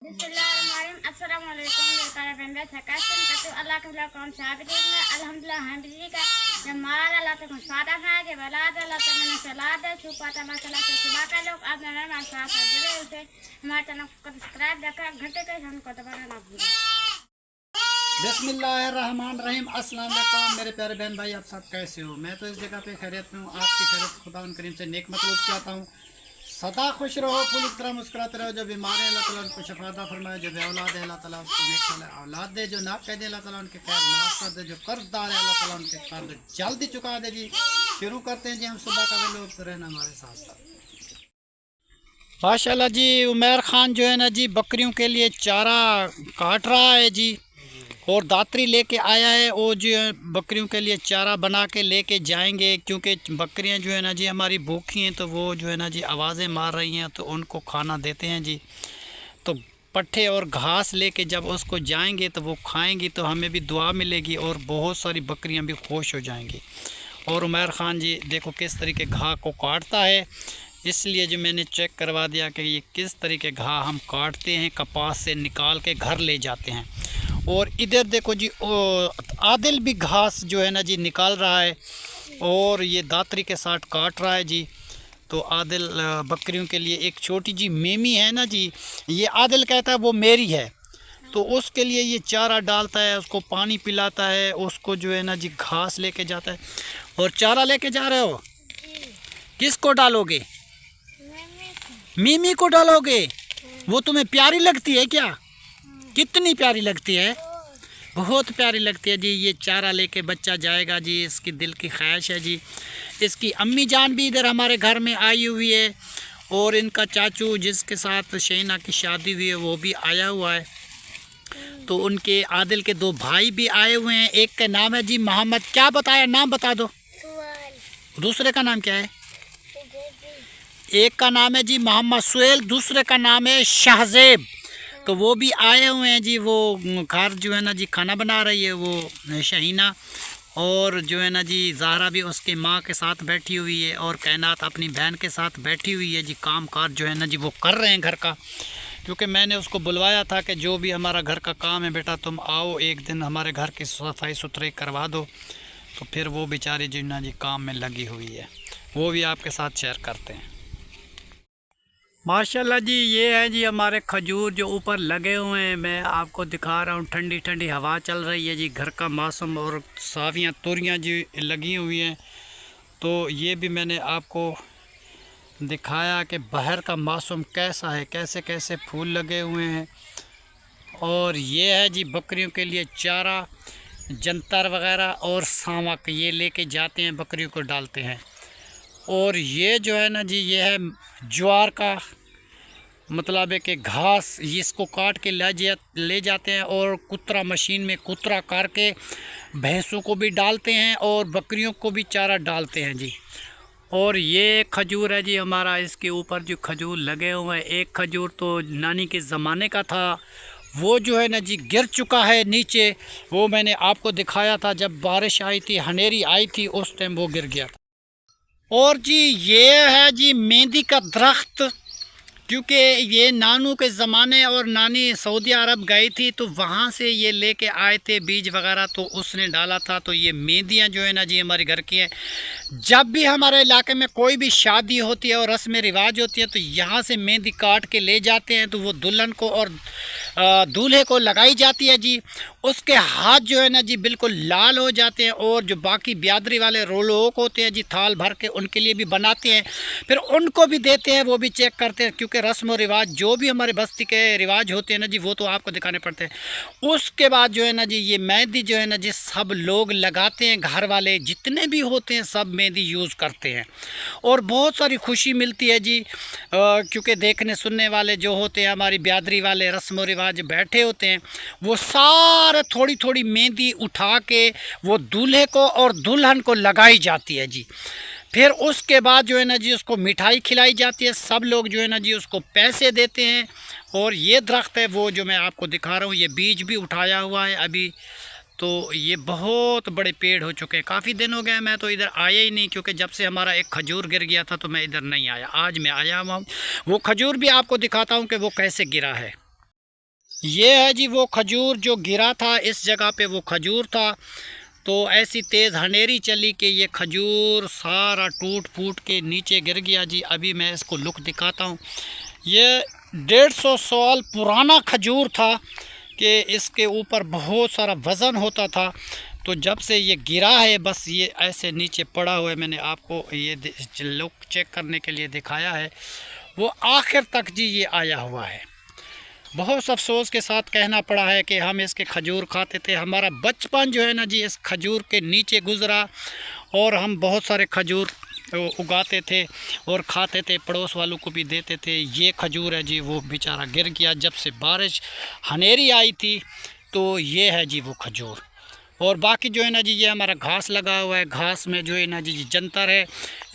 अस्सलाम वालेकुम। अल्लाह के कौन साबित है अल्हम्दुलिल्लाह हम बिजली का जब मार अल्लाह तक सादा है जब औलाद अल्लाह तक मैंने सलाद है छुपा ता मसला से सुबह का लोग आप ना ना साथ जले उसे हमारे चैनल को सब्सक्राइब रखा घंटे के हमको दबाना ना भूलें। बिस्मिल्लाहिर्रहमानिर्रहीम। अस्सलाम वालेकुम मेरे प्यारे बहन भाई, आप सब कैसे हो? मैं तो इस जगह पे खैरियत में हूँ। आपकी खैरियत खुदा उन करीम से नेक मतलब चाहता हूँ। सदा खुश रहो, फूल की तरह मुस्कुराते रहो। जो बीमार है अल्लाह ताला उनको शफादा फरमाए, जो बेऔलाद है अल्लाह ताला उसको नेक औलाद दे, जो नाक कह दे अल्लाह ताला उनके कर्ज माफ़ कर दे, जो कर्जदार है अल्लाह ताला उनके कर्ज जल्दी चुका दे। जी शुरू करते हैं जी हम सुबह का लोग तो रहना हमारे साथ साथ। माशाल्लाह जी उमर खान जो है ना जी बकरियों के लिए चारा काट रहा है जी, और दातरी लेके आया है। वो जो है बकरियों के लिए चारा बना के लेके जाएंगे, क्योंकि बकरियां जो है ना जी हमारी भूखी हैं, तो वो जो है ना जी आवाज़ें मार रही हैं, तो उनको खाना देते हैं जी। तो पट्ठे और घास लेके जब उसको जाएंगे तो वो खाएंगी, तो हमें भी दुआ मिलेगी और बहुत सारी बकरियां भी खुश हो जाएंगी। और उमर ख़ान जी देखो किस तरीके घास को काटता है, इसलिए जो मैंने चेक करवा दिया कि ये किस तरीके घास हम काटते हैं, कपास से निकाल के घर ले जाते हैं। और इधर देखो जी आदिल भी घास जो है ना जी निकाल रहा है, और ये दातरी के साथ काट रहा है जी। तो आदिल बकरियों के लिए एक छोटी जी मेमी है ना जी, ये आदिल कहता है वो मेरी है, तो उसके लिए ये चारा डालता है, उसको पानी पिलाता है, उसको जो है ना जी घास लेके जाता है। और चारा लेके जा रहे हो, किसको डालोगे? मीमी को डालोगे? वो तुम्हें प्यारी लगती है क्या? कितनी प्यारी लगती है? बहुत प्यारी लगती है जी। ये चारा लेके बच्चा जाएगा जी, इसकी दिल की ख्वाहिश है जी। इसकी अम्मी जान भी इधर हमारे घर में आई हुई है, और इनका चाचू जिसके साथ शहीना की शादी हुई है वो भी आया हुआ है। तो उनके आदिल के दो भाई भी आए हुए हैं। एक का नाम है जी मोहम्मद, क्या बताया नाम बता दो। दूसरे का नाम क्या है? एक का नाम है जी मोहम्मद सुहेल, दूसरे का नाम है शाहजेब। तो वो भी आए हुए हैं जी। वो घर जो है ना जी खाना बना रही है वो शहीना, और जो है ना जी ज़ाहरा भी उसके माँ के साथ बैठी हुई है, और कायनात अपनी बहन के साथ बैठी हुई है जी। काम काज जो है ना जी वो कर रहे हैं घर का, क्योंकि मैंने उसको बुलवाया था कि जो भी हमारा घर का काम है बेटा तुम आओ एक दिन हमारे घर की सफाई सुथराई करवा दो। तो फिर वो बेचारी जो ना जी काम में लगी हुई है, वो भी आपके साथ शेयर करते हैं। माशाल्लाह जी ये है जी हमारे खजूर जो ऊपर लगे हुए हैं, मैं आपको दिखा रहा हूँ। ठंडी ठंडी हवा चल रही है जी, घर का मौसम, और सावियाँ तुरियाँ जी लगी हुई हैं। तो ये भी मैंने आपको दिखाया कि बाहर का मौसम कैसा है, कैसे कैसे फूल लगे हुए हैं। और ये है जी बकरियों के लिए चारा, जंतर वगैरह और सामक ये लेके जाते हैं, बकरियों को डालते हैं। और ये जो है ना जी ये है ज्वार का मतलब है कि घास, इसको काट के ले जाते हैं, और कुतरा मशीन में कुतरा करके भैंसों को भी डालते हैं और बकरियों को भी चारा डालते हैं जी। और ये खजूर है जी हमारा, इसके ऊपर जो खजूर लगे हुए हैं, एक खजूर तो नानी के ज़माने का था, वो जो है ना जी गिर चुका है नीचे। वो मैंने आपको दिखाया था जब बारिश आई थी, हनेरी आई थी, उस टाइम वो गिर गया था। और जी ये है जी मेहंदी का दरख्त, क्योंकि ये नानू के ज़माने और नानी सऊदी अरब गई थी, तो वहाँ से ये लेके आए थे बीज वगैरह, तो उसने डाला था। तो ये मेहंदियाँ जो है ना जी हमारे घर की हैं। जब भी हमारे इलाके में कोई भी शादी होती है और रस्म रिवाज होती है, तो यहाँ से मेहंदी काट के ले जाते हैं, तो वो दुल्हन को और दूल्हे को लगाई जाती है जी। उसके हाथ जो है ना जी बिल्कुल लाल हो जाते हैं, और जो बाकी बिरादरी वाले लोग होते हैं जी थाल भर के उनके लिए भी बनाते हैं, फिर उनको भी देते हैं, वो भी चेक करते हैं, क्योंकि रस्म और रिवाज जो भी हमारे बस्ती के रिवाज होते हैं ना जी वो तो आपको दिखाने पड़ते हैं। उसके बाद जो है ना जी ये मेहंदी जो है ना जी सब लोग लगाते हैं, घर वाले जितने भी होते हैं सब मेहंदी यूज़ करते हैं, और बहुत सारी खुशी मिलती है जी। क्योंकि देखने सुनने वाले जो होते हैं हमारी बिरादरी वाले रस्म और रिवाज बैठे होते हैं, वो सारा थोड़ी थोड़ी मेहंदी उठा के वो दूल्हे को और दुल्हन को लगाई जाती है जी। फिर उसके बाद जो है ना जी उसको मिठाई खिलाई जाती है, सब लोग जो है ना जी उसको पैसे देते हैं। और ये दरख्त है वो जो मैं आपको दिखा रहा हूँ, ये बीज भी उठाया हुआ है अभी। तो ये बहुत बड़े पेड़ हो चुके हैं, काफ़ी दिन हो गए मैं तो इधर आया ही नहीं, क्योंकि जब से हमारा एक खजूर गिर गया था तो मैं इधर नहीं आया। आज मैं आया हुआ हूँ, वो खजूर भी आपको दिखाता हूँ कि वो कैसे गिरा है। ये है जी वो खजूर जो गिरा था, इस जगह पे वो खजूर था। तो ऐसी तेज़ हनेरी चली कि ये खजूर सारा टूट फूट के नीचे गिर गया जी। अभी मैं इसको लुक दिखाता हूँ। ये 150 साल पुराना खजूर था कि इसके ऊपर बहुत सारा वज़न होता था। तो जब से ये गिरा है बस ये ऐसे नीचे पड़ा हुआ है। मैंने आपको ये लुक चेक करने के लिए दिखाया है, वो आखिर तक जी ये आया हुआ है। बहुत अफसोस के साथ कहना पड़ा है कि हम इसके खजूर खाते थे। हमारा बचपन जो है ना जी इस खजूर के नीचे गुज़रा और हम बहुत सारे खजूर उगाते थे और खाते थे, पड़ोस वालों को भी देते थे। ये खजूर है जी वो बेचारा गिर गया जब से बारिश हनेरी आई थी। तो ये है जी वो खजूर। और बाकी जो है ना जी ये हमारा घास लगा हुआ है। घास में जो है ना जी जंतर है,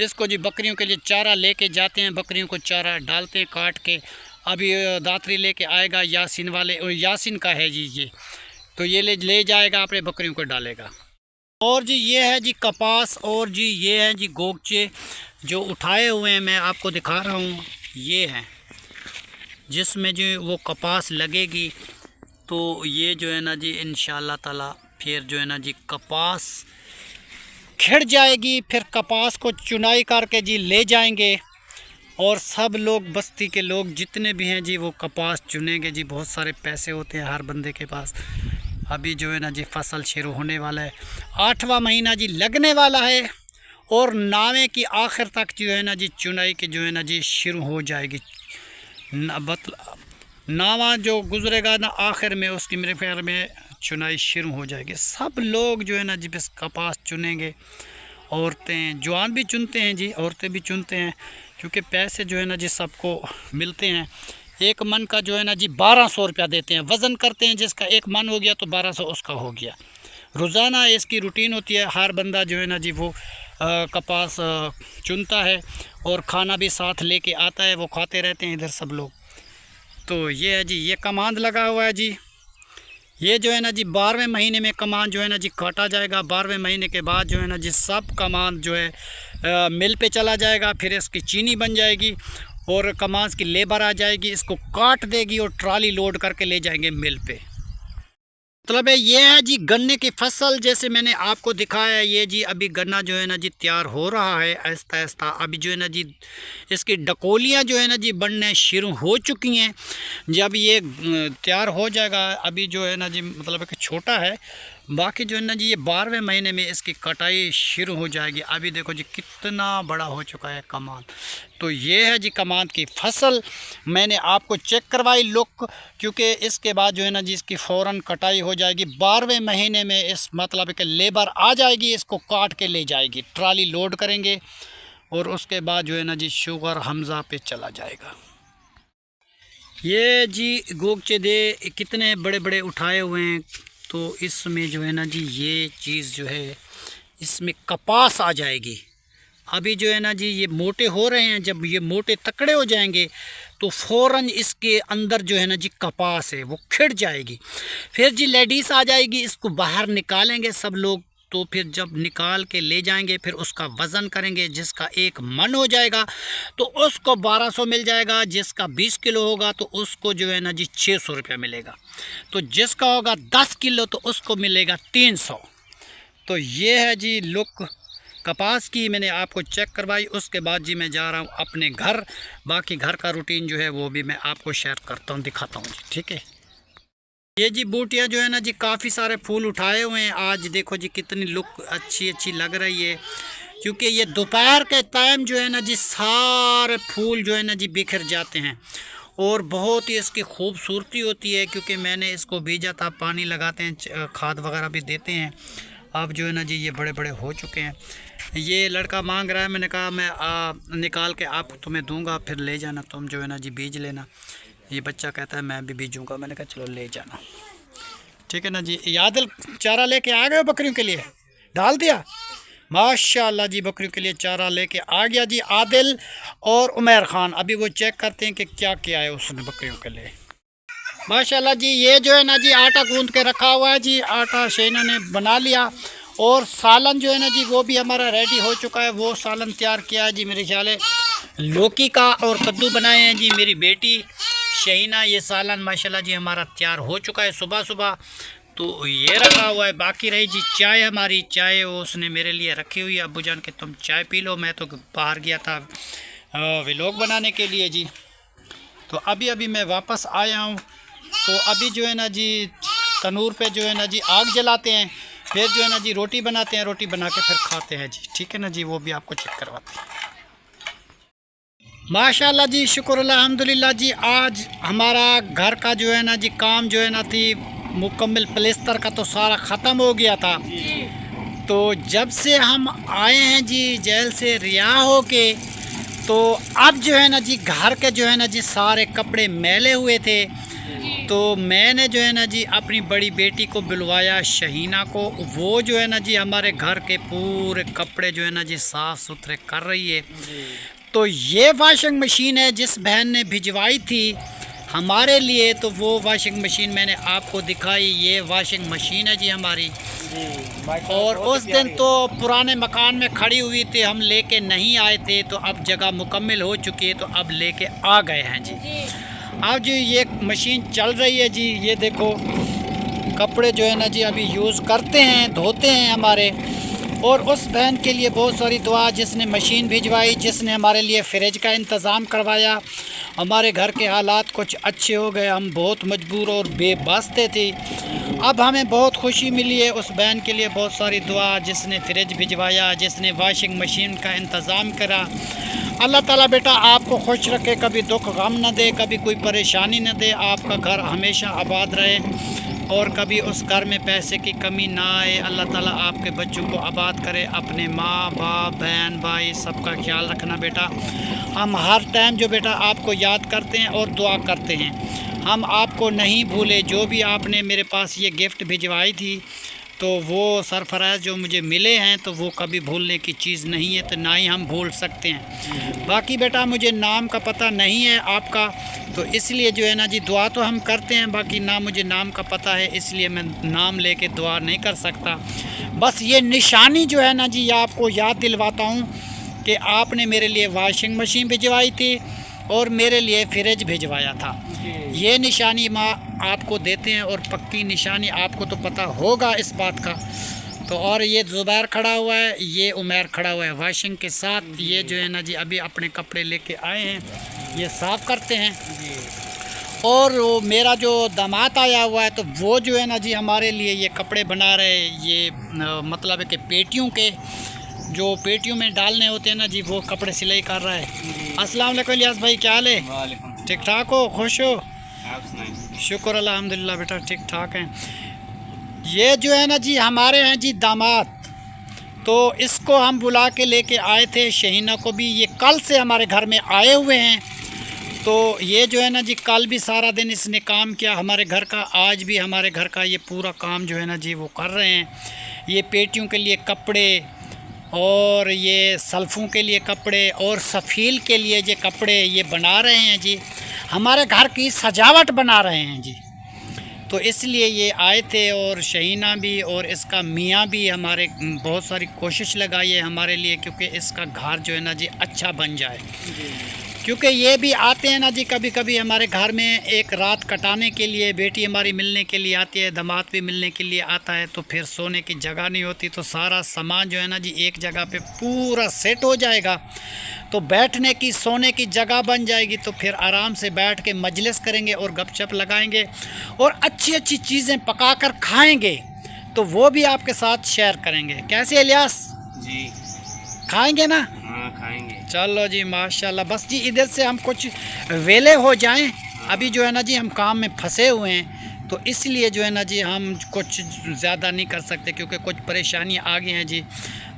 इसको जी बकरियों के लिए चारा लेके जाते हैं, बकरियों को चारा डालते हैं काट के। अभी दातरी लेके आएगा यासीन वाले, और यासीन का है जी ये, तो ये ले जाएगा अपने बकरियों को डालेगा। और जी ये है जी कपास, और जी ये है जी गोगचे जो उठाए हुए हैं, मैं आपको दिखा रहा हूँ। ये हैं जिसमें जो वो कपास लगेगी। तो ये जो है ना जी इंशाअल्लाह ताला फिर जो है ना जी कपास खिड़ जाएगी। फिर कपास को चुनाई करके जी ले जाएंगे और सब लोग बस्ती के लोग जितने भी हैं जी वो कपास चुनेंगे जी। बहुत सारे पैसे होते हैं हर बंदे के पास। अभी जो है ना जी फसल शुरू होने वाला है, 8वां महीना जी लगने वाला है और 9वें की आखिर तक जो है ना जी चुनाई की जो है ना जी शुरू हो जाएगी। 9वां जो गुजरेगा ना आखिर में उसकी मेरे ख्याल में चुनाई शुरू हो जाएगी। सब लोग जो है ना जी बस कपास चुनेंगे। औरतें जवान भी चुनते हैं जी, औरतें भी चुनते हैं, क्योंकि पैसे जो है ना जी सबको मिलते हैं। एक मन का जो है ना जी 1200 रुपया देते हैं, वज़न करते हैं, जिसका एक मन हो गया तो 1200 उसका हो गया। रोज़ाना इसकी रूटीन होती है, हर बंदा जो है ना जी वो कपास चुनता है और खाना भी साथ लेके आता है, वो खाते रहते हैं इधर सब लोग। तो ये है जी ये कमांद लगा हुआ है जी। ये जो है ना जी 12वें महीने में कमान जो है ना जी काटा जाएगा। 12वें महीने के बाद जो है ना जी सब कमान जो है मिल पे चला जाएगा। फिर इसकी चीनी बन जाएगी और कमांस की लेबर आ जाएगी, इसको काट देगी और ट्राली लोड करके ले जाएंगे मिल पे। मतलब है ये है जी गन्ने की फसल, जैसे मैंने आपको दिखाया है। ये जी अभी गन्ना जो है ना जी तैयार हो रहा है आहिस्ता आहिस्ता। अभी जो है ना जी इसकी डकोलियाँ जो है ना जी बनने शुरू हो चुकी हैं। जब ये तैयार हो जाएगा, अभी जो है ना जी मतलब है कि छोटा है, बाकी जो है ना जी ये 12वें महीने में इसकी कटाई शुरू हो जाएगी। अभी देखो जी कितना बड़ा हो चुका है कमान। तो ये है जी कमान की फसल। मैंने आपको चेक करवाई लुक, क्योंकि इसके बाद जो है ना जी इसकी फ़ौरन कटाई हो जाएगी। 12वें महीने में इस मतलब कि लेबर आ जाएगी, इसको काट के ले जाएगी, ट्राली लोड करेंगे और उसके बाद जो है ना जी शुगर हमज़ा पे चला जाएगा। ये जी गोगचे दे कितने बड़े बड़े उठाए हुए हैं। तो इसमें जो है ना जी ये चीज़ जो है इसमें कपास आ जाएगी। अभी जो है ना जी ये मोटे हो रहे हैं, जब ये मोटे तकड़े हो जाएंगे तो फ़ौरन इसके अंदर जो है ना जी कपास है वो खिड़ जाएगी। फिर जी लेडीज़ आ जाएगी, इसको बाहर निकालेंगे सब लोग। तो फिर जब निकाल के ले जाएंगे फिर उसका वज़न करेंगे, जिसका एक मन हो जाएगा तो उसको 1200 मिल जाएगा। जिसका 20 किलो होगा तो उसको जो है ना जी 600 रुपया मिलेगा। तो जिसका होगा 10 किलो तो उसको मिलेगा 300। तो ये है जी लुक कपास की, मैंने आपको चेक करवाई। उसके बाद जी मैं जा रहा हूँ अपने घर। बाकी घर का रूटीन जो है वो भी मैं आपको शेयर करता हूँ, दिखाता हूँ जी, ठीक है। ये जी बूटियाँ जो है ना जी काफ़ी सारे फूल उठाए हुए हैं। आज देखो जी कितनी लुक अच्छी लग रही है, क्योंकि ये दोपहर के टाइम जो है ना जी सारे फूल जो है ना जी बिखर जाते हैं और बहुत ही इसकी खूबसूरती होती है। क्योंकि मैंने इसको बीजा था, पानी लगाते हैं, खाद वगैरह भी देते हैं। अब जो है ना जी ये बड़े बड़े हो चुके हैं। ये लड़का मांग रहा है, मैंने कहा मैं निकाल के आप तुम्हें दूंगा, फिर ले जाना, तुम जो है ना जी बीज लेना। ये बच्चा कहता है मैं भी बीजूंगा। मैंने कहा चलो ले जाना, ठीक है ना जी। यादिल चारा लेके आ गए बकरियों के लिए, डाल दिया माशाल्लाह जी। बकरियों के लिए चारा लेके आ गया जी आदिल और उमर खान। अभी वो चेक करते हैं कि क्या किया है उसने बकरियों के लिए। माशाल्लाह जी ये जो है ना जी आटा गूंद के रखा हुआ है जी, आटा शेना ने बना लिया। और सालन जो है ना जी वो भी हमारा रेडी हो चुका है। वो सालन तैयार किया है जी, मेरे ख्याल है लौकी का और कद्दू बनाए हैं जी मेरी बेटी शहीना ये सालन माशाल्लाह जी हमारा तैयार हो चुका है सुबह सुबह। तो ये रखा हुआ है। बाकी रही जी चाय, हमारी चाय वो उसने मेरे लिए रखी हुई है। अब्बू जान के तुम चाय पी लो, मैं तो बाहर गया था व्लॉग बनाने के लिए जी। तो अभी मैं वापस आया हूँ। तो अभी जो है ना जी तनूर पे जो है ना जी आग जलाते हैं, फिर जो है ना जी रोटी बनाते हैं, रोटी बना के फिर खाते हैं जी। ठीक है ना जी, वो भी आपको चेक करवाते हैं। माशाल्लाह जी, शुक्र अल्हम्दुलिल्लाह जी। आज हमारा घर का जो है ना जी काम जो है ना थी मुकम्मल, प्लेस्तर का तो सारा ख़त्म हो गया था। तो जब से हम आए हैं जी जेल से रिहा हो के, तो अब जो है ना जी घर के जो है ना जी सारे कपड़े मैले हुए थे। तो मैंने जो है ना जी अपनी बड़ी बेटी को बुलवाया, शहीना को। वो जो है ना जी हमारे घर के पूरे कपड़े जो है ना जी साफ़ सुथरे कर रही है। तो ये वॉशिंग मशीन है जिस बहन ने भिजवाई थी हमारे लिए, तो वो वॉशिंग मशीन मैंने आपको दिखाई। ये वॉशिंग मशीन है जी हमारी। और उस दिन तो पुराने मकान में खड़ी हुई थी, हम लेके नहीं आए थे। तो अब जगह मुकम्मल हो चुकी है, तो अब लेके आ गए हैं जी। अब जो ये मशीन चल रही है जी, ये देखो कपड़े जो है ना जी अभी यूज़ करते हैं, धोते हैं हमारे। और उस बहन के लिए बहुत सारी दुआ जिसने मशीन भिजवाई, जिसने हमारे लिए फ्रिज का इंतज़ाम करवाया। हमारे घर के हालात कुछ अच्छे हो गए, हम बहुत मजबूर और बेबस थे। अब हमें बहुत खुशी मिली है। उस बहन के लिए बहुत सारी दुआ जिसने फ्रिज भिजवाया, जिसने वॉशिंग मशीन का इंतज़ाम करा। अल्लाह ताला बेटा आपको खुश रखे, कभी दुख गम न दे, कभी कोई परेशानी न दे। आपका घर हमेशा आबाद रहे और कभी उस घर में पैसे की कमी ना आए। अल्लाह ताला आपके बच्चों को आबाद करे। अपने माँ बाप बहन भाई सबका ख्याल रखना बेटा। हम हर टाइम जो बेटा आपको याद करते हैं और दुआ करते हैं, हम आपको नहीं भूले। जो भी आपने मेरे पास ये गिफ्ट भिजवाई थी, तो वो सरफराज जो मुझे मिले हैं, तो वो कभी भूलने की चीज़ नहीं है, तो ना ही हम भूल सकते हैं। बाकी बेटा मुझे नाम का पता नहीं है आपका, तो इसलिए जो है ना जी दुआ तो हम करते हैं, बाकी ना मुझे नाम का पता है, इसलिए मैं नाम लेके दुआ नहीं कर सकता। बस ये निशानी जो है ना जी आपको याद दिलवाता हूँ कि आपने मेरे लिए वॉशिंग मशीन भिजवाई थी और मेरे लिए फ्रिज भिजवाया था। ये निशानी माँ आपको देते हैं, और पक्की निशानी आपको तो पता होगा इस बात का। तो और ये ज़ुबैर खड़ा हुआ है, ये उमैर खड़ा हुआ है वॉशिंग के साथ। ये जो है ना जी अभी अपने कपड़े लेके आए हैं, ये साफ़ करते हैं। और वो मेरा जो दामाद आया हुआ है, तो वो जो है ना जी हमारे लिए ये कपड़े बना रहे। ये मतलब है कि पेटियों के जो पेटियों में डालने होते हैं ना जी, वो कपड़े सिलाई कर रहा है। अस्सलाम वालेकुम इलियास भाई, क्या हाल है? ठीक ठाक हो, खुश हो? शुक्र अल्हम्दुलिल्लाह बेटा, ठीक ठाक हैं। ये जो है ना जी हमारे हैं जी दामाद, तो इसको हम बुला के लेके आए थे। शहीना को भी ये कल से हमारे घर में आए हुए हैं। तो ये जो है ना जी कल भी सारा दिन इसने काम किया हमारे घर का, आज भी हमारे घर का ये पूरा काम जो है ना जी वो कर रहे हैं। ये पेटियों के लिए कपड़े, और ये सल्फ़ों के लिए कपड़े, और सफ़ील के लिए ये कपड़े ये बना रहे हैं जी। हमारे घर की सजावट बना रहे हैं जी। तो इसलिए ये आए थे, और शहीना भी और इसका मियाँ भी हमारे बहुत सारी कोशिश लगाई है हमारे लिए, क्योंकि इसका घर जो है ना जी अच्छा बन जाए। क्योंकि ये भी आते हैं ना जी कभी कभी हमारे घर में एक रात कटाने के लिए। बेटी हमारी मिलने के लिए आती है, दामाद भी मिलने के लिए आता है, तो फिर सोने की जगह नहीं होती। तो सारा सामान जो है ना जी एक जगह पे पूरा सेट हो जाएगा, तो बैठने की सोने की जगह बन जाएगी। तो फिर आराम से बैठ के मजलिस करेंगे और गपशप लगाएंगे और अच्छी अच्छी चीज़ें पका कर खाएँगे, तो वो भी आपके साथ शेयर करेंगे। कैसे इलियास जी? खाएँगे ना? हाँ खाएंगे। चलो जी माशाल्लाह। बस जी इधर से हम कुछ वेले हो जाएं, अभी जो है ना जी हम काम में फंसे हुए हैं, तो इसलिए जो है ना जी हम कुछ ज़्यादा नहीं कर सकते, क्योंकि कुछ परेशानी आ गई हैं जी।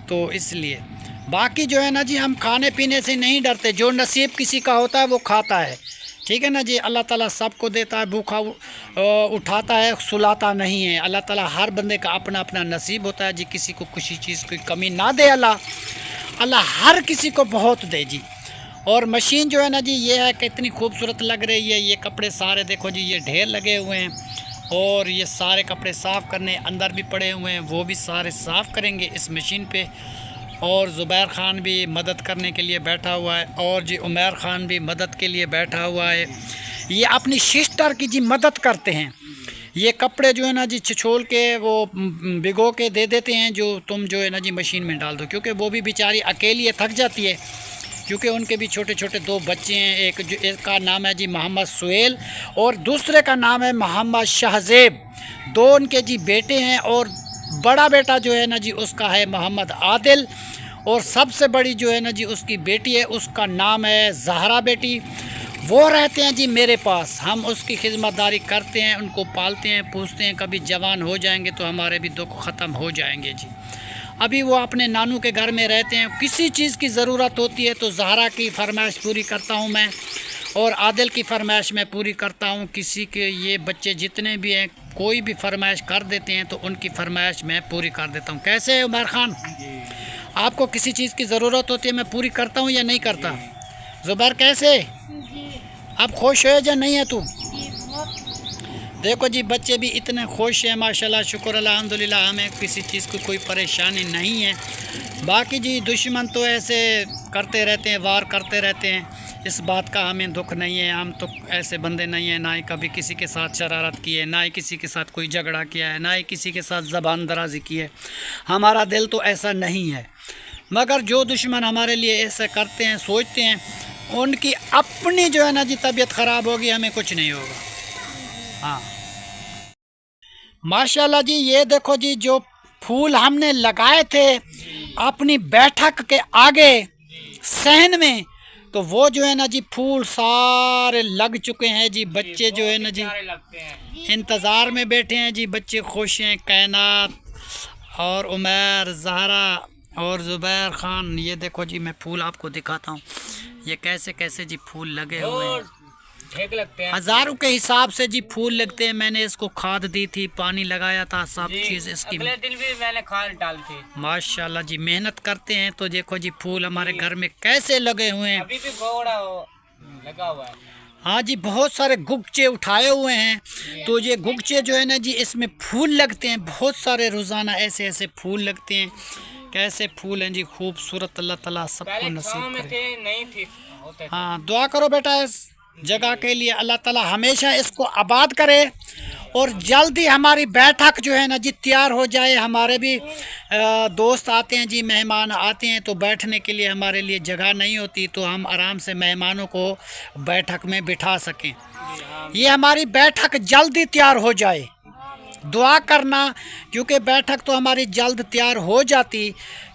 तो इसलिए बाकी जो है ना जी हम खाने पीने से नहीं डरते, जो नसीब किसी का होता है वो खाता है। ठीक है ना जी, अल्लाह ताला सबको देता है, भूखा उठाता है, सुलाता नहीं है। अल्लाह ताला हर बंदे का अपना अपना नसीब होता है जी, किसी को किसी चीज़ की कमी ना दे अल्लाह हर किसी को बहुत दे जी। और मशीन जो है ना जी ये है कि इतनी खूबसूरत लग रही है। ये कपड़े सारे देखो जी, ये ढेर लगे हुए हैं, और ये सारे कपड़े साफ़ करने अंदर भी पड़े हुए हैं, वो भी सारे साफ़ करेंगे इस मशीन पे। और ज़ुबैर ख़ान भी मदद करने के लिए बैठा हुआ है, और जी उमैर ख़ान भी मदद के लिए बैठा हुआ है। ये अपनी सिस्टर की जी मदद करते हैं। ये कपड़े जो है ना जी छिछोल के वो भिगो के दे देते हैं, जो तुम जो है ना जी मशीन में डाल दो, क्योंकि वो भी बेचारी अकेली थक जाती है, क्योंकि उनके भी छोटे छोटे 2 बच्चे हैं। एक का नाम है जी मोहम्मद सुहेल और दूसरे का नाम है मोहम्मद शहजेब। 2 उनके जी बेटे हैं और बड़ा बेटा जो है ना जी उसका है मोहम्मद आदिल और सबसे बड़ी जो है ना जी उसकी बेटी है, उसका नाम है जहरा बेटी। वो रहते हैं जी मेरे पास, हम उसकी खिदमतदारी करते हैं, उनको पालते हैं, पूछते हैं, कभी जवान हो जाएंगे तो हमारे भी दुख ख़त्म हो जाएंगे जी। अभी वो अपने नानू के घर में रहते हैं। किसी चीज़ की ज़रूरत होती है तो जहरा की फरमाइश पूरी करता हूँ मैं और आदिल की फरमाइश मैं पूरी करता हूँ। किसी के ये बच्चे जितने भी हैं कोई भी फरमाइश कर देते हैं तो उनकी फरमाइश मैं पूरी कर देता हूँ। कैसे है उमर खान, आपको किसी चीज़ की ज़रूरत होती है मैं पूरी करता हूँ या नहीं करता? ज़ुबैर कैसे, अब खुश है या नहीं है तू? देखो जी बच्चे भी इतने खुश हैं माशाल्लाह, शुक्र अल्हम्दुलिल्लाह, हमें किसी चीज़ की कोई परेशानी नहीं है। बाकी जी दुश्मन तो ऐसे करते रहते हैं, वार करते रहते हैं, इस बात का हमें दुख नहीं है। हम तो ऐसे बंदे नहीं हैं, ना ही कभी किसी के साथ शरारत की है, ना ही किसी के साथ कोई झगड़ा किया है, ना ही किसी के साथ ज़बान दराजी की है। हमारा दिल तो ऐसा नहीं है। मगर जो दुश्मन हमारे लिए ऐसा करते हैं, सोचते हैं, उनकी अपनी जो है ना जी तबीयत ख़राब होगी, हमें कुछ नहीं होगा। हाँ माशाल्लाह जी, ये देखो जी जो फूल हमने लगाए थे अपनी बैठक के आगे सहन में, तो वो जो है ना जी फूल सारे लग चुके हैं जी। बच्चे जो है ना जी इंतज़ार में बैठे हैं जी, बच्चे खुश हैं। कैनात और उमर, जहरा और ज़ुबैर खान, ये देखो जी मैं फूल आपको दिखाता हूँ, ये कैसे कैसे जी फूल लगे हुए हैं। लगते हैं, हज़ारों के हिसाब से जी फूल लगते हैं। मैंने इसको खाद दी थी, पानी लगाया था, सब चीज़ इसकी। अगले दिन भी मैंने खाद डाली थी। माशाल्लाह जी मेहनत करते हैं। तो देखो जी फूल हमारे घर में कैसे लगे हुए हैं। अभी भी घोड़ा लगा हुआ है। हाँ जी, बहुत सारे गुगचे उठाए हुए हैं। तो ये गुगचे जो है ना जी इसमें फूल लगते हैं, बहुत सारे रोज़ाना ऐसे ऐसे फूल लगते हैं। कैसे फूल हैं जी, खूबसूरत। अल्लाह ताला सबको नसीब करे। नहीं थी। हाँ दुआ करो बेटा इस जगह के लिए, अल्लाह ताला हमेशा इसको आबाद करे और जल्दी हमारी बैठक जो है ना जी तैयार हो जाए। हमारे भी दोस्त आते हैं जी, मेहमान आते हैं, तो बैठने के लिए हमारे लिए जगह नहीं होती, तो हम आराम से मेहमानों को बैठक में बिठा सकें। ये हमारी बैठक जल्दी तैयार हो जाए, दुआ करना, क्योंकि बैठक तो हमारी जल्द तैयार हो जाती,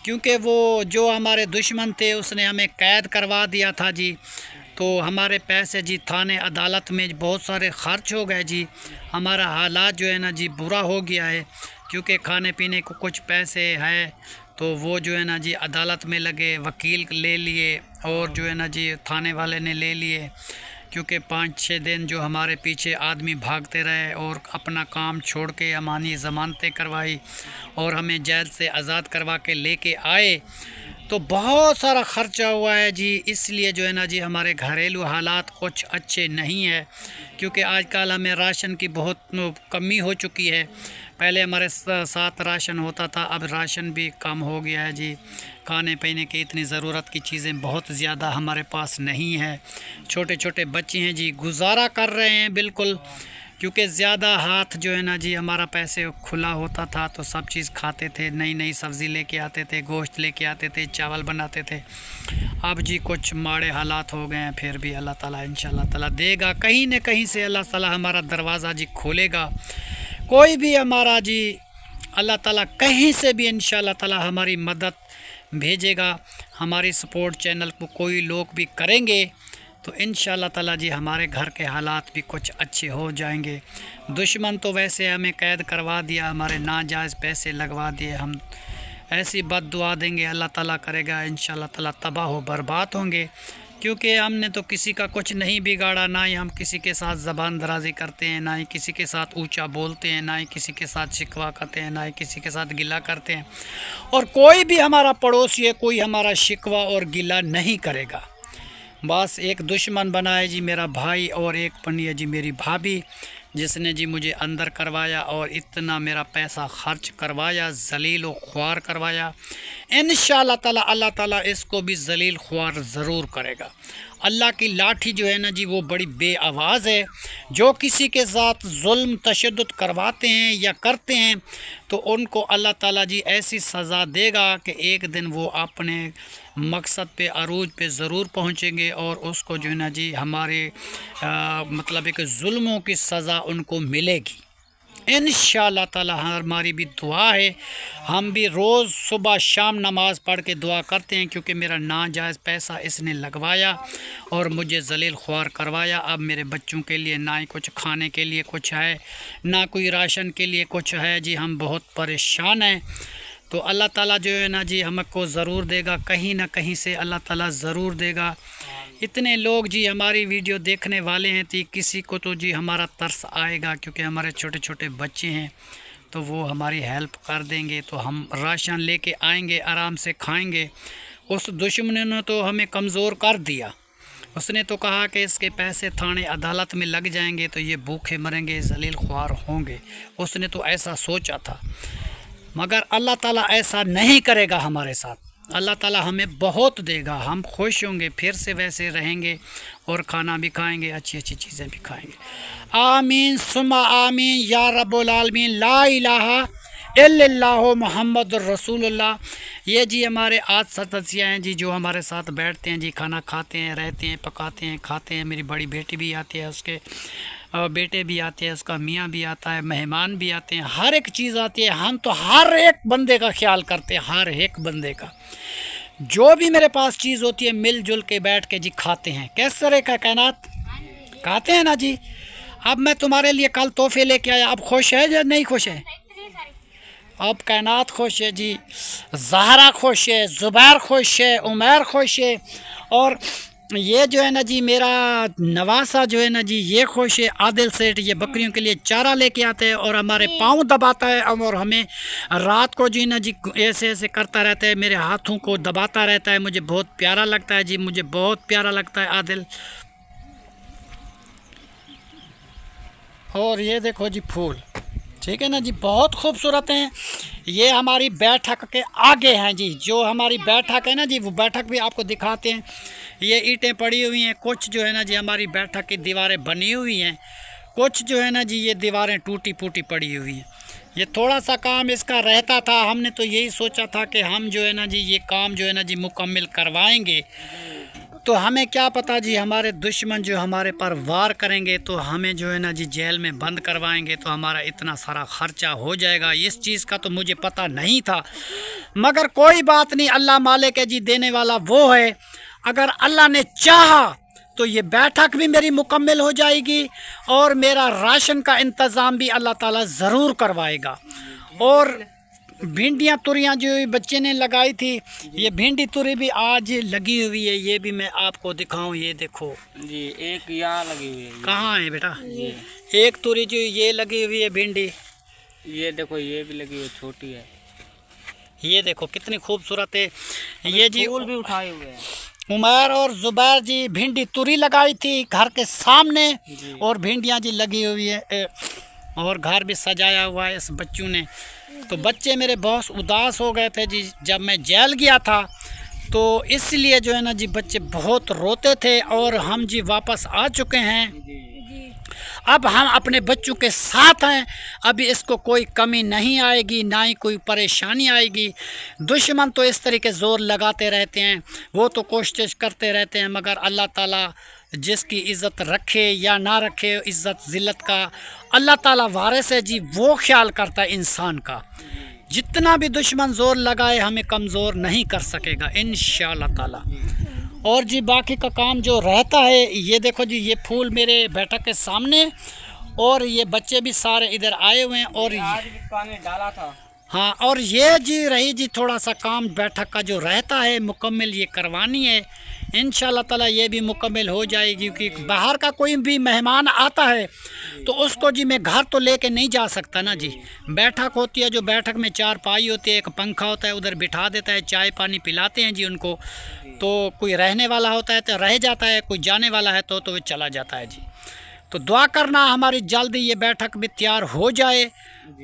क्योंकि वो जो हमारे दुश्मन थे उसने हमें कैद करवा दिया था जी। तो हमारे पैसे जी थाने अदालत में बहुत सारे ख़र्च हो गए जी। हमारा हालात जो है ना जी बुरा हो गया है, क्योंकि खाने पीने को कुछ पैसे है तो वो जो है ना जी अदालत में लगे, वकील ले लिए और जो है ना जी थाने वाले ने ले लिए, क्योंकि 5-6 दिन जो हमारे पीछे आदमी भागते रहे और अपना काम छोड़ के हमारी ज़मानतें करवाई और हमें जेल से आज़ाद करवा के लेके आए, तो बहुत सारा ख़र्चा हुआ है जी। इसलिए जो है ना जी हमारे घरेलू हालात कुछ अच्छे नहीं है, क्योंकि आजकल हमें राशन की बहुत कमी हो चुकी है। पहले हमारे साथ राशन होता था, अब राशन भी कम हो गया है जी। खाने पीने की इतनी ज़रूरत की चीज़ें बहुत ज़्यादा हमारे पास नहीं है। छोटे छोटे बच्चे हैं जी, गुजारा कर रहे हैं बिल्कुल, क्योंकि ज़्यादा हाथ जो है ना जी हमारा पैसे खुला होता था तो सब चीज़ खाते थे, नई नई सब्ज़ी लेके आते थे, गोश्त लेके आते थे, चावल बनाते थे। अब जी कुछ माड़े हालात हो गए हैं, फिर भी अल्लाह ताला इंशाअल्लाह ताला देगा, कहीं न कहीं से अल्लाह ताला हमारा दरवाज़ा जी खोलेगा। कोई भी हमारा जी अल्लाह ताला कहीं से भी इंशाअल्लाह ताला हमारी मदद भेजेगा। हमारी सपोर्ट चैनल को कोई लोग भी करेंगे तो इंशाअल्लाह ताला जी हमारे घर के हालात भी कुछ अच्छे हो जाएंगे। दुश्मन तो वैसे हमें कैद करवा दिया, हमारे नाजायज़ पैसे लगवा दिए, हम ऐसी बद दुआ देंगे अल्लाह ताला करेगा इंशाअल्लाह ताला तबाह हो बर्बाद होंगे, क्योंकि हमने तो किसी का कुछ नहीं बिगाड़ा, ना ही हम किसी के साथ ज़बान दराजी करते हैं, ना ही किसी के साथ ऊंचा बोलते हैं, ना ही किसी के साथ शिकवा करते हैं, ना ही किसी के साथ गिला करते हैं। और कोई भी हमारा पड़ोसी है, कोई हमारा शिकवा और गिला नहीं करेगा। बस एक दुश्मन बना है जी मेरा भाई और एक बनी है जी मेरी भाभी, जिसने जी मुझे अंदर करवाया और इतना मेरा पैसा खर्च करवाया, जलील व ख्वार करवाया। इंशाअल्लाह ताला अल्लाह ताला इसको भी जलील ख्वार ज़रूर करेगा। अल्लाह की लाठी जो है ना जी वो बड़ी बेआवाज़ है। जो किसी के साथ जुल्म तशद्दुद करवाते हैं या करते हैं तो उनको अल्लाह ताला जी ऐसी सज़ा देगा कि एक दिन वो अपने मकसद पे अरूज पे ज़रूर पहुँचेंगे और उसको जो है ना जी हमारे मतलब एक जुल्मों की सज़ा उनको मिलेगी इंशाअल्लाह ताला। हमारी भी दुआ है, हम भी रोज़ सुबह शाम नमाज पढ़ के दुआ करते हैं क्योंकि मेरा नाजायज़ पैसा इसने लगवाया और मुझे जलील ख्वार करवाया। अब मेरे बच्चों के लिए ना ही कुछ खाने के लिए कुछ है, ना कोई राशन के लिए कुछ है जी। हम बहुत परेशान हैं। तो अल्लाह ताला जो है ना जी हमको ज़रूर देगा, कहीं ना कहीं से अल्लाह ताला ज़रूर देगा। इतने लोग जी हमारी वीडियो देखने वाले हैं तो किसी को तो जी हमारा तरस आएगा क्योंकि हमारे छोटे छोटे बच्चे हैं तो वो हमारी हेल्प कर देंगे तो हम राशन लेके आएंगे, आराम से खाएंगे। उस दुश्मन ने तो हमें कमज़ोर कर दिया। उसने तो कहा कि इसके पैसे थाने अदालत में लग जाएंगे तो ये भूखे मरेंगे, जलील ख्वार होंगे। उसने तो ऐसा सोचा था, मगर अल्लाह ताला ऐसा नहीं करेगा हमारे साथ। अल्लाह ताला हमें बहुत देगा, हम खुश होंगे, फिर से वैसे रहेंगे और खाना भी खाएंगे, अच्छी अच्छी चीज़ें भी खाएंगे। आमीन सुम्मा आमीन या रब्बुल आलमीन ला इलाहा इल्लल्लाहु मुहम्मदुर रसूलुल्लाह। ये जी हमारे 8 सदस्य हैं जी जो हमारे साथ बैठते हैं जी, खाना खाते हैं, रहते हैं, पकाते हैं, खाते हैं। मेरी बड़ी बेटी भी आती है, उसके बेटे भी आते हैं, उसका मियाँ भी आता है, मेहमान भी आते हैं, हर एक चीज़ आती है। हम तो हर एक बंदे का ख्याल करते हैं, हर एक बंदे का। जो भी मेरे पास चीज़ होती है मिलजुल के बैठ के जी खाते हैं। किस तरह का कायनात खाते हैं ना जी। अब मैं तुम्हारे लिए कल तोहफे लेके आया, अब खुश है या नहीं खुश है? अब कायनात खुश है जी, ज़हरा खुश है, ज़ुबैर खुश है, उमैर खुश है, और ये जो है ना जी मेरा नवासा जो है ना जी ये खुश है। आदिल सेठ ये बकरियों के लिए चारा लेके आते हैं और हमारे पाँव दबाता है और हमें रात को जी ना जी ऐसे ऐसे करता रहता है, मेरे हाथों को दबाता रहता है। मुझे बहुत प्यारा लगता है जी, मुझे बहुत प्यारा लगता है आदिल। और ये देखो जी फूल, ठीक है ना जी, बहुत खूबसूरत हैं। ये हमारी बैठक के आगे हैं जी, जो हमारी बैठक है ना जी वो बैठक भी आपको दिखाते हैं। ये ईंटें पड़ी हुई हैं, कुछ जो है ना जी हमारी बैठक की दीवारें बनी हुई हैं, कुछ जो है ना जी ये दीवारें टूटी फूटी पड़ी हुई हैं। ये थोड़ा सा काम इसका रहता था, हमने तो यही सोचा था कि हम जो है ना जी ये काम जो है ना जी मुकम्मल करवाएंगे। तो हमें क्या पता जी हमारे दुश्मन जो हमारे पर वार करेंगे तो हमें जो है ना जी जेल में बंद करवाएंगे तो हमारा इतना सारा ख़र्चा हो जाएगा। इस चीज़ का तो मुझे पता नहीं था, मगर कोई बात नहीं, अल्लाह मालिक है जी, देने वाला वो है। अगर अल्लाह ने चाहा तो ये बैठक भी मेरी मुकम्मल हो जाएगी और मेरा राशन का इंतज़ाम भी अल्लाह ताला ज़रूर करवाएगा। और भिंडियाँ तुरियाँ जो बच्चे ने लगाई थी, ये भिंडी तुरी भी आज लगी हुई है। ये भी मैं आपको दिखाऊं, ये देखो जी, एक यहाँ लगी हुई है। कहाँ है बेटा? एक तुरी जो ये लगी हुई है भिंडी, ये देखो ये भी लगी हुई, छोटी है। ये देखो कितनी खूबसूरत है। ये जी फूल भी उठाए हुए हैं। उमर और ज़ुबैर जी भिंडी तुरी लगाई थी घर के सामने और भिंडियाँ जी लगी हुई है और घर भी सजाया हुआ है इस बच्चों ने। तो बच्चे मेरे बहुत उदास हो गए थे जी जब मैं जेल गया था, तो इसलिए जो है ना जी बच्चे बहुत रोते थे और हम जी वापस आ चुके हैं। अब हम अपने बच्चों के साथ हैं, अभी इसको कोई कमी नहीं आएगी, ना ही कोई परेशानी आएगी। दुश्मन तो इस तरीके ज़ोर लगाते रहते हैं, वो तो कोशिश करते रहते हैं, मगर अल्लाह ताला जिसकी इज़्ज़त रखे या ना रखे, इज़्ज़त ज़िल्लत का अल्लाह ताला वारिस है जी, वो ख्याल करता है इंसान का। जितना भी दुश्मन ज़ोर लगाए हमें कमज़ोर नहीं कर सकेगा इंशाअल्लाह ताला। और जी बाकी का काम जो रहता है, ये देखो जी ये फूल मेरे बैठक के सामने और ये बच्चे भी सारे इधर आए हुए हैं। और आज भी पानी डाला था। हाँ, और ये जी रही जी थोड़ा सा काम बैठक का जो रहता है मुकम्मल ये करवानी है इंशाअल्लाह ताला। ये भी मुकम्मल हो जाएगी क्योंकि बाहर का कोई भी मेहमान आता है तो उसको जी मैं घर तो लेके नहीं जा सकता ना जी। बैठक होती है, जो बैठक में चारपाई होती है, एक पंखा होता है, उधर बिठा देता है, चाय पानी पिलाते हैं जी उनको। तो कोई रहने वाला होता है तो रह जाता है, कोई जाने वाला है तो वो चला जाता है जी। तो दुआ करना हमारी जल्दी ये बैठक भी तैयार हो जाए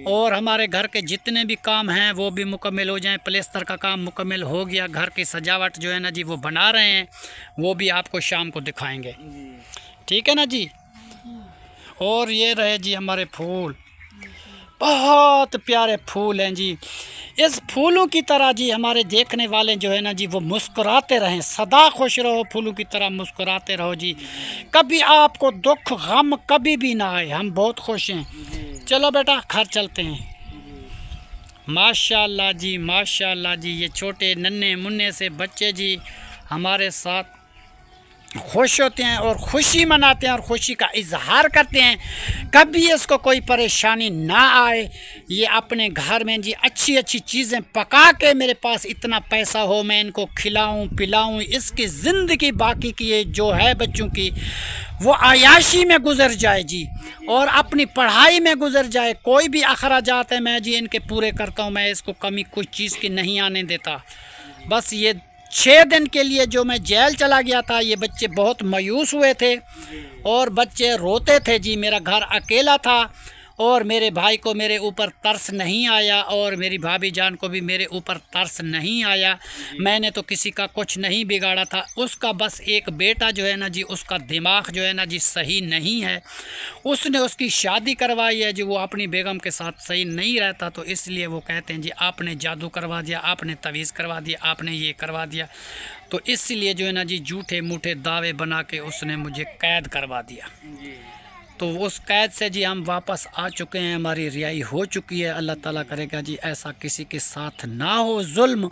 और हमारे घर के जितने भी काम हैं वो भी मुकम्मल हो जाएं। प्लेस्तर का काम मुकम्मल हो गया, घर की सजावट जो है ना जी वो बना रहे हैं, वो भी आपको शाम को दिखाएंगे। ठीक है ना जी। और ये रहे जी हमारे फूल, बहुत प्यारे फूल हैं जी। इस फूलों की तरह जी हमारे देखने वाले जो है ना जी वो मुस्कुराते रहें, सदा खुश रहो, फूलों की तरह मुस्कुराते रहो जी। कभी आपको दुख गम कभी भी ना आए, हम बहुत खुश हैं। चलो बेटा घर चलते हैं। माशाल्लाह जी, माशाल्लाह जी। ये छोटे नन्हे मुन्ने से बच्चे जी हमारे साथ खुश होते हैं और खुशी मनाते हैं और खुशी का इजहार करते हैं। कभी इसको कोई परेशानी ना आए। ये अपने घर में जी अच्छी अच्छी चीज़ें पका के, मेरे पास इतना पैसा हो मैं इनको खिलाऊं पिलाऊं, इसकी ज़िंदगी बाकी की ये जो है बच्चों की वो आयाशी में गुजर जाए जी, और अपनी पढ़ाई में गुजर जाए। कोई भी अखराजात है मैं जी इनके पूरे करता हूँ, मैं इसको कमी कुछ चीज़ की नहीं आने देता। बस ये 6 दिन के लिए जो मैं जेल चला गया था, ये बच्चे बहुत मायूस हुए थे और बच्चे रोते थे जी। मेरा घर अकेला था और मेरे भाई को मेरे ऊपर तरस नहीं आया और मेरी भाभी जान को भी मेरे ऊपर तरस नहीं आया। मैंने तो किसी का कुछ नहीं बिगाड़ा था, उसका बस एक बेटा जो है ना जी उसका दिमाग जो है ना जी सही नहीं है। उसने उसकी शादी करवाई है जो वो अपनी बेगम के साथ सही नहीं रहता, तो इसलिए वो कहते हैं जी आपने जादू करवा दिया, आपने तवीज़ करवा दिया, आपने ये करवा दिया। तो इसलिए जो है ना जी झूठे मूठे दावे बना के उसने मुझे कैद करवा दिया। तो उस कैद से जी हम वापस आ चुके हैं, हमारी रिहाई हो चुकी है। अल्लाह ताला करेगा जी ऐसा किसी के साथ ना हो जुल्म।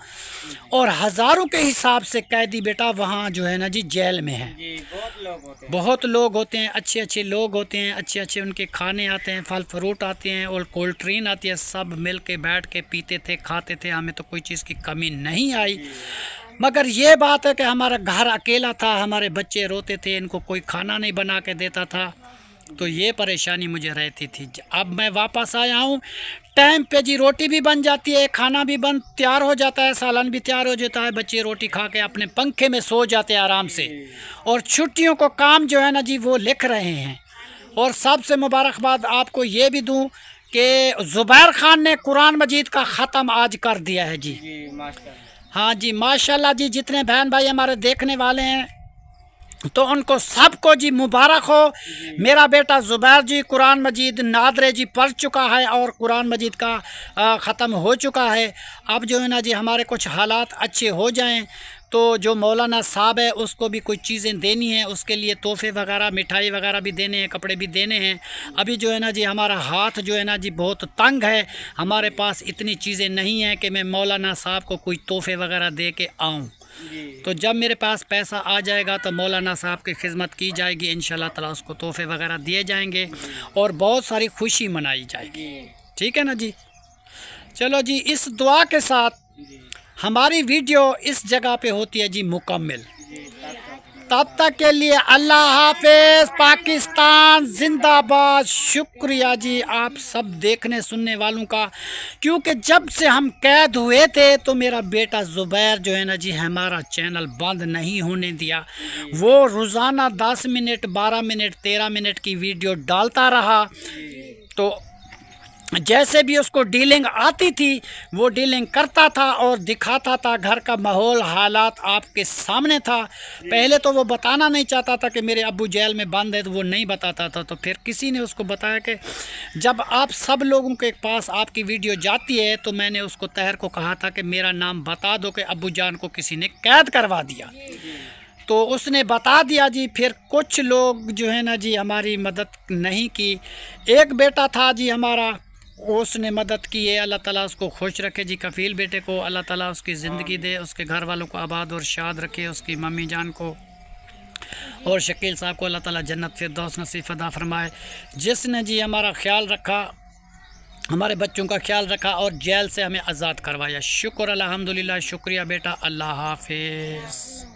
और हज़ारों के हिसाब से कैदी बेटा वहाँ जो है ना जी जेल में है। बहुत लोग होते हैं, अच्छे अच्छे लोग होते हैं, अच्छे अच्छे उनके खाने आते हैं, फल फ्रूट आते हैं और कोल्ड ड्रिंक आती है। सब मिल के बैठ के पीते थे, खाते थे, हमें तो कोई चीज़ की कमी नहीं आई। मगर ये बात है कि हमारा घर अकेला था, हमारे बच्चे रोते थे, इनको कोई खाना नहीं बना के देता था, तो ये परेशानी मुझे रहती थी। अब मैं वापस आया हूँ, टाइम पे जी रोटी भी बन जाती है, खाना भी बन तैयार हो जाता है, सालन भी तैयार हो जाता है, बच्चे रोटी खा के अपने पंखे में सो जाते हैं आराम से। और छुट्टियों को काम जो है ना जी वो लिख रहे हैं। और सबसे मुबारकबाद आपको ये भी दूँ कि ज़ुबैर खान ने कुरान मजीद का ख़त्म आज कर दिया है जी। हाँ जी माशाल्लाह जी। जितने बहन भाई हमारे देखने वाले हैं तो उनको सबको जी मुबारक हो। मेरा बेटा ज़ुबैर जी कुरान मजीद नादरे जी पढ़ चुका है और कुरान मजीद का ख़त्म हो चुका है। अब जो है ना जी हमारे कुछ हालात अच्छे हो जाएं तो जो मौलाना साहब है उसको भी कुछ चीज़ें देनी है, उसके लिए तोहफे वगैरह मिठाई वगैरह भी देने हैं, कपड़े भी देने हैं। अभी जो है ना जी हमारा हाथ जो है ना जी बहुत तंग है, हमारे पास इतनी चीज़ें नहीं हैं कि मैं मौलाना साहब को कोई तोहफे वगैरह दे के आऊँ। तो जब मेरे पास पैसा आ जाएगा तो मौलाना साहब की खिदमत की जाएगी, इंशाल्लाह ताला उसको तोहफे वगैरह दिए जाएंगे और बहुत सारी खुशी मनाई जाएगी। ठीक है ना जी। चलो जी, इस दुआ के साथ हमारी वीडियो इस जगह पे होती है जी मुकम्मल। तब तक के लिए अल्लाह हाफिज़, पाकिस्तान जिंदाबाद। शुक्रिया जी आप सब देखने सुनने वालों का, क्योंकि जब से हम कैद हुए थे तो मेरा बेटा ज़ुबैर जो है ना जी हमारा चैनल बंद नहीं होने दिया। वो रोज़ाना 10 मिनट 12 मिनट 13 मिनट की वीडियो डालता रहा। तो जैसे भी उसको डीलिंग आती थी वो डीलिंग करता था और दिखाता था। घर का माहौल हालात आपके सामने था। पहले तो वो बताना नहीं चाहता था कि मेरे अब्बू जेल में बंद है, तो वो नहीं बताता था। तो फिर किसी ने उसको बताया कि जब आप सब लोगों के पास आपकी वीडियो जाती है, तो मैंने उसको तहर को कहा था कि मेरा नाम बता दो कि अब्बू जान को किसी ने कैद करवा दिया। तो उसने बता दिया जी। फिर कुछ लोग जो है ना जी हमारी मदद नहीं की। एक बेटा था जी हमारा, उसने मदद की है। अल्लाह ताला उसको खुश रखे जी। कफ़ील बेटे को अल्लाह ताला उसकी ज़िंदगी दे, उसके घर वालों को आबाद और शाद रखे, उसकी मम्मी जान को और शकील साहब को अल्लाह ताला जन्नत फिरदौस नसीब अता फरमाए। जिसने जी हमारा ख्याल रखा, हमारे बच्चों का ख्याल रखा और जेल से हमें आज़ाद करवाया, शुक्र अल्हम्दुलिल्लाह। शुक्रिया बेटा, अल्लाह हाफिज़।